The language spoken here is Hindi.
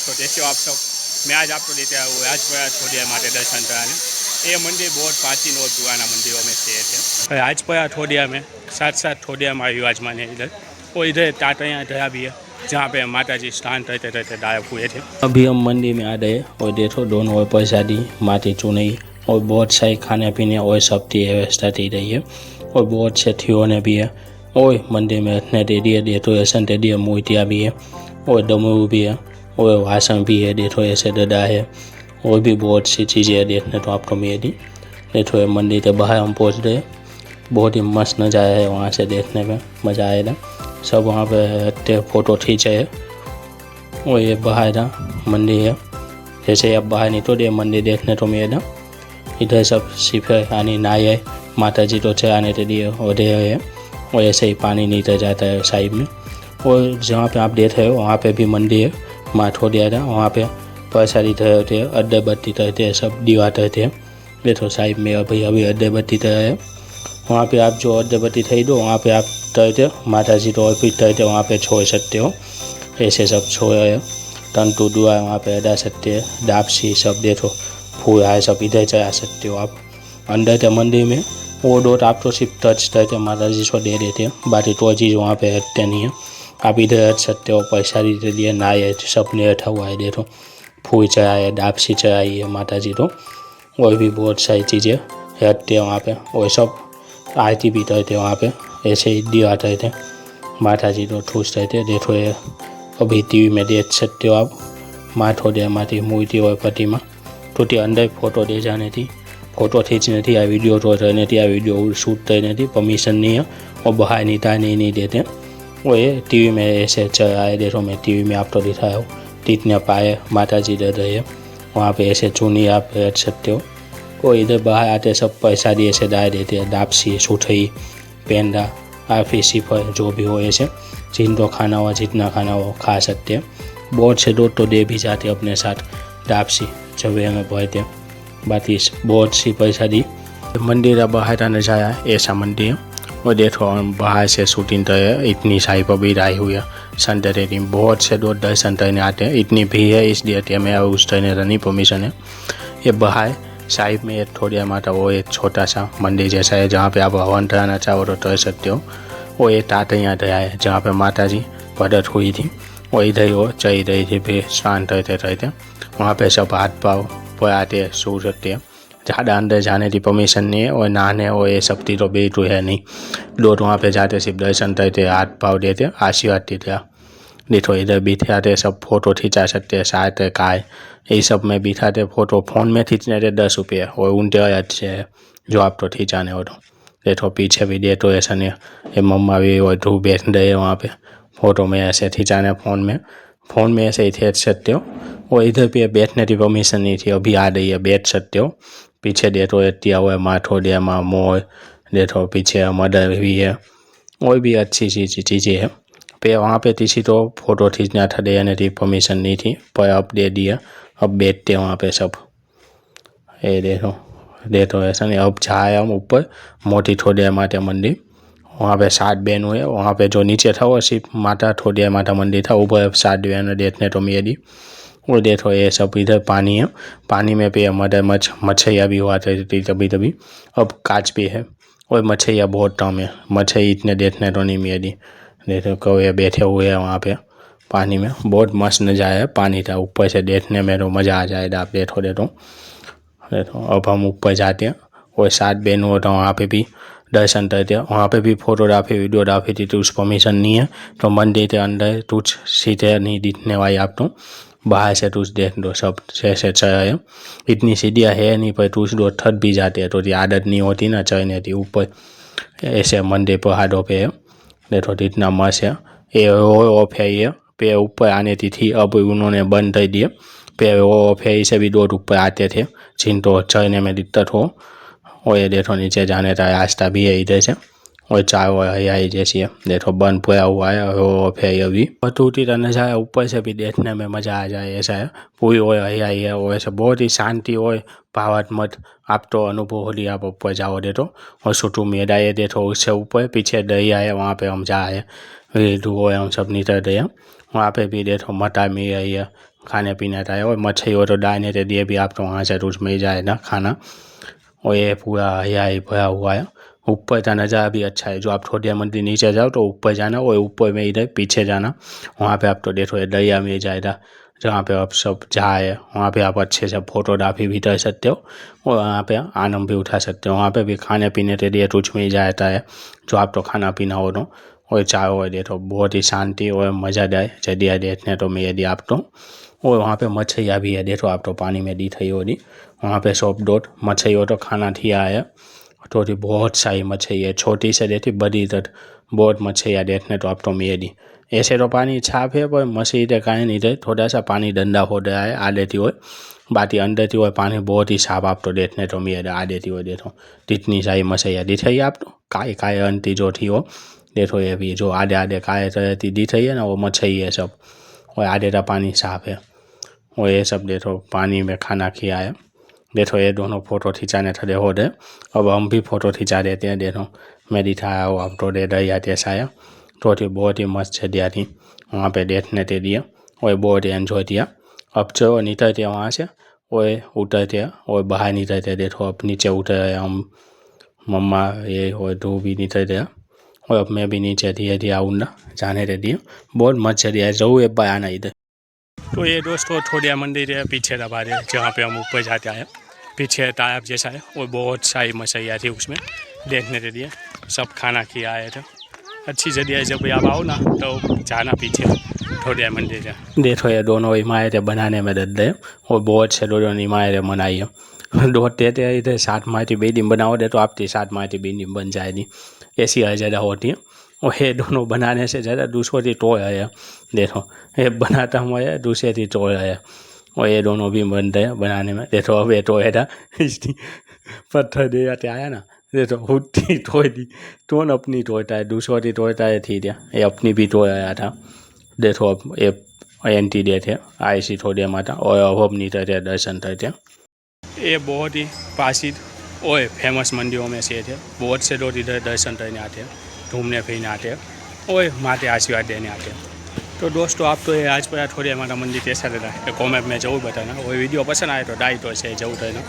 तो कैसे हो आप सब। मैं आज आपको लेते आया हूँ राजपरा ठोडिया माटे दर्शन कराने। ये मंदिर बहुत प्राचीन और पुराना मंदिरों में से एक है। राजपरा ठोडिया में साथ साथ ठोडिया में विराजमान है इधर, और इधर टाटैया दया भी है जहाँ पे माता जी स्नान करते रहते गायब हुए थे। अभी हम मंदिर में आ गए और देखो दोनों ओर प्रसादी माटी चुनई और बहुत सारी खाने पीने और सब की व्यवस्था की रही है, और बहुत से थियोने भी है। और मंदिर में रखने दे दिए डेकोरेशन दे दिए, मूर्तियाँ भी है और डमरू भी है और वासन भी है, डेकोरेशन ददा है और भी बहुत सी चीज़ें देखने तो आपको मिलेगी। देखो मंदिर के बाहर हम पहुँच गए, बहुत ही मस्त नज़ारा है, वहाँ से देखने में मज़ा आएगा। सब वहाँ पे फ़ोटो खींचे है और ये बाहर का मंदिर है। जैसे अब बाहर निकलो मंदिर देखने तो मिलेगा। इधर सब सिर्फ यानी नाये माता जी तो चढ़ाने के लिए और है, और ऐसे ही पानी नीचे जाता है साइड में। और जहाँ पे आप देख रहे हो वहाँ पे भी मंदिर है माँ ठोडिया था, वहाँ पे प्रसादी रहते हैं, अड्डे रहते हैं, सब दीवा रहते हैं। देखो साइड में अभी अड्डे तरह है, वहाँ पे आप जो अड्डे थी दो वहाँ पे आप तरते माता जी तो अर्पित तरते वहाँ पे छोड़ सकते हो। ऐसे सब छोड़े तंतु दुआ वहाँ पे अड़ा सकते हैं, डापसी सब देखो फूल है सब इधर चढ़ा सकते हो आप। अंदर के मंदिर में वो डोट आप तो सिर्फ टच करके माता जी को दे देते हैं, बाकी तो चीज़ वहाँ पे हटते नहीं है। आप इधर हट सकते हो, प्रसादी के लिए नाये सबने रखा हुआ है, देखो फूल चढ़ाए, डापसी चढ़ाई है माता जी तो, और भी बहुत सारी चीज़ें हटते हैं वहाँ पे। और सब आरती भी करते वहाँ पे, ऐसे ही दिया थे माता जी तो खुश रहते। देखो ये अभी टीवी में देख सकते हो आप, माँ ठोडिया माटी मूर्ति और प्रतिमा तो अंदर फोटो ले जाने थी, फोटो खींचनी थी, आ वीडियो तो रहने थी, आ वीडियो शूट करनी थी, परमिशन नहीं है और बाहर नहीं देते। वो ये टीवी में ऐसे चढ़ाए, देखो मैं टीवी में आपको दिखाया हूँ, तीतने पाए माता जी दे रहे हैं वहाँ पे, ऐसे चुनी आप रख सकते हो। और इधर बाहर आते सब पैसा दिए ऐसे डाल देते हैं, डापसी सुठई पेंडा आफी सिफर जो भी हो, ऐसे जिनको खाना हो जितना खाना हो खा सकते हैं। बहुत से लोग तो दे भी जाते अपने साथ डापसी जब में भरते। बाकी बहुत सी पैसा दी। मंदिर बाहर का नज़ारा ऐसा मंदिर है, और देखो हम बाहर से शूटिंग कर रहे हैं, इतनी सारी पब्लिक आई हुई है संडे दिन, बहुत से लोग दर्शन करने आते हैं, इतनी भीड़ है इसलिए हमें उस करने का नहीं परमिशन है। ये बाहर साइड में एक ठोडिया माता वो एक छोटा सा मंदिर जैसा है जहाँ पे आप हवन कराना चाहो तो कर सकते हो। वो एक टाटैया दया है जहाँ पे माता जी प्रकट हुई थी, वो इधर वो चली रही थी, फिर स्नान करते रहते वहाँ पे सब हाथ पाँव पड़ाते सो सकते हैं। ज़्यादा अंदर जाने की परमिशन नहीं है, और नहाने और ये सब तो बिल्कुल है नहीं। लोग वहाँ पे जाते सिर्फ दर्शन करते, हाथ पाँव देते, आशीर्वाद देते। देखो इधर बिठाते सब फोटो खिंचा सकते हैं, साथ काय ये सब में बिठाते फ़ोटो। फ़ोन में खींचने थे 10 रुपये और उनके अच्छे है जो आप तो खींचाने हो तो। देखो पीछे भी डेकोरेशन है, ये मम्मा भी वो धूप बैठ रहे वहाँ पे, फ़ोटो में ऐसे खींचाने फ़ोन में ऐसे ही खींच सकते हो। और इधर भी बैठने की परमिशन नहीं थी, अभी आ रही है, बैठ सकते हो। पीछे डेकोरेट किया हुआ है माँ ठोडिया माँ मोर, देखो पीछे मदर भी है, और भी अच्छी चीज़ें है। पे वहाँ पे किसी तो फ़ोटो खींचना था, देने की परमिशन नहीं थी, पर अब दे दिया, अब बैठते वहाँ पे सब। ये देखो ऐसा नहीं। अब जाए हम ऊपर मोटी ठोडिया माता मंदिर, वहाँ पे 7 बहनों है, वहाँ पे जो नीचे था वो सिर्फ माता ठोडिया माता मंदिर था, ऊपर 7 बहनों देखने तो मिली। और देखो ये सब इधर पानी है, पानी में भी मगरमच्छ मछलियाँ भी हुआ करती कभी, अब कांच भी है, और मछलियाँ बहुत कम है, मछली इतने देखने तो नहीं मिली। देखो कौवे बैठे हुए हैं वहाँ पे पानी में, बहुत मस्त नज़ारा है पानी का, ऊपर से देखने में तो मज़ा आ जाएगा आप देखो। अब हम ऊपर जाते हैं, और 7 बहनों होता वहाँ पे भी दर्शन करते हैं, वहाँ पे भी फोटोग्राफी वीडियोग्राफी थी तो उस परमिशन नहीं है, तो मंदिर के अंदर कुछ सीधे नहीं दिखने वाली आप तो बाहर से तुझ देख दो सब जैसे चढ़े। इतनी सीढ़ियाँ है नहीं, पर तुझ दो थक भी जाते हैं, तो आदत नहीं होती ना चढ़ने की ऊपर, ऐसे मंदिर पहाड़ों पे है। देखो इतना मस्त है। ये ऑफ है, ये पे ऊपर आने थी, अब उन्होंने बंद कर दिए। पे ऑफ है, इसे भी लोग ऊपर आते थे जिनको चढ़ने में दिक्कत हो। और ये देखो नीचे जाने का रास्ता भी है इधर से, और चारों हरियाली जैसी है। देखो बंद पड़ा हुआ है, और ऑफ है अभी। और टूटी का नज़ारा ऊपर से भी देखने में मज़ा आ जाए ऐसा है, पूरी और हरियाली है, और ऐसा बहुत ही शांति और भावत मत आप तो अनुभव हो लिया आप ऊपर जाओ दे तो। और छोटू मेरा ये देखो उससे ऊपर पीछे दरिया है, वहाँ पे हम जा है, हम सब नीचे गए, वहाँ पे भी देखो मटा मिल रही है, खाने पीने का है। और मछली हो तो डालने के लिए भी आपको वहाँ से रोज मिल जाएगा खाना। और ये पूरा हरियाली भरा हुआ है। ऊपर का नज़ारा भी अच्छा है। जो आप थोड़ी मंदिर नीचे जाओ तो ऊपर जाना, और ऊपर में इधर पीछे जाना, वहाँ पे आपको देखो दरिया मिल जाएगा जहाँ पे आप सब जाए। वहाँ पे आप अच्छे से फोटोग्राफी भी कर सकते हो और वहाँ पे आनंद भी उठा सकते हो। वहाँ पे भी खाने पीने के लिए कुछ मिल जाता है जो आपको खाना पीना हो तो। और चारों ओर देखो बहुत ही शांति और मज़ेदार जगह देखने तो मिलेगी आपको। और वहाँ पे मछलियाँ भी है, देखो आप तो पानी में दिख रही होगी। वहाँ पे सब डोट मछलियों तो खाना दिया है। थोड़ी बहुत सारी मछली है, छोटी से देखी बड़ी तक बहुत मछलियाँ देखने तो आपको मिलेगी। ऐसे तो पानी साफ है पर मछली के कारण इधर थोड़ा सा पानी गंदा हो रहा है आधे की ओर। बाकी अंदर की ओर पानी बहुत ही साफ आपको देखने तो मिलेगा आधे की ओर। देखो कितनी सारी मछलियाँ दिख रही है आपको, काय काय अंती जो थी वो देखो। ये भी जो आधे आधे काय रहती दिख रही है ना, वो मछली है सब। और आधे का पानी साफ है। और ये सब देखो पानी में खाना खिया है। देखो ये दोनों फोटो खिंचाने खड़े हो रहे। अब हम भी फोटो खिंचा देते हैं। देखो मैं दिखाया वो अब तो दे रही जैसा है। तो बहुत ही मस्त जगह थी वहाँ पे देखने के लिए, और बहुत ही एंजॉय किया। अब चलो निकलते वहाँ से और उतरते और बाहर निकलते। देखो अब नीचे उतर हम, मम्मा ये और दो भी निकल गया। और अब मैं भी नीचे धीरे धीरे आऊँगा जाने के लिए। बहुत मस्त जगह है, जरूर एक बार आना इधर। तो ये दोस्तों थोड़िया मंदिर है पीछे दबारे जहाँ पे हम ऊपर जाते हैं। पीछे तालाब जैसा है और बहुत सारी मछलियाँ थी उसमें देखने के लिए। सब खाना खिया आए थे। अच्छी जगह है, जब आप आओ ना तो जाना पीछे थोड़िया मंदिर है। देखो ये दोनों इमारतें बनाने में दर्द है और बहुत से लोगों ने इमारतें बनाई है। दो तेते इधर 7 माटी बिल्डिंग बनाओ दे तो आपकी 7 माटी बिल्डिंग बन जाएगी। ऐसी हर जगह होती है। और ये दोनों बनाने से ज़्यादा दूसरों की टोय है। देखो ये बनाता हुआ है, दूसरे की टोय है। और ये दोनों भी बनते हैं बनाने में। देखो अब ये टोय था इसकी पत्थर दे जाते आया ना। देखो खुद टोय दी टोन अपनी टोयता है, दूसरों की टोयता है थी क्या, ये अपनी भी टोय आया था। देखो अब ये एंटी डे थे आई सी थोड़ी माता। और अब हम नहीं थे दर्शन करते। ये बहुत ही प्रसिद्ध और फेमस मंदिरों में से थे। बहुत से लोग इधर दर्शन करने आते हैं, घूमने फिरने आते हैं और माते आशीर्वाद देने आते हैं। तो दोस्तों आप तो ये आज पर थोड़ी हमारा मंदिर कैसा लगा है कॉमेंट में जरूर बताना। और वीडियो पसंद आए तो लाइक और शेयर जरूर करना।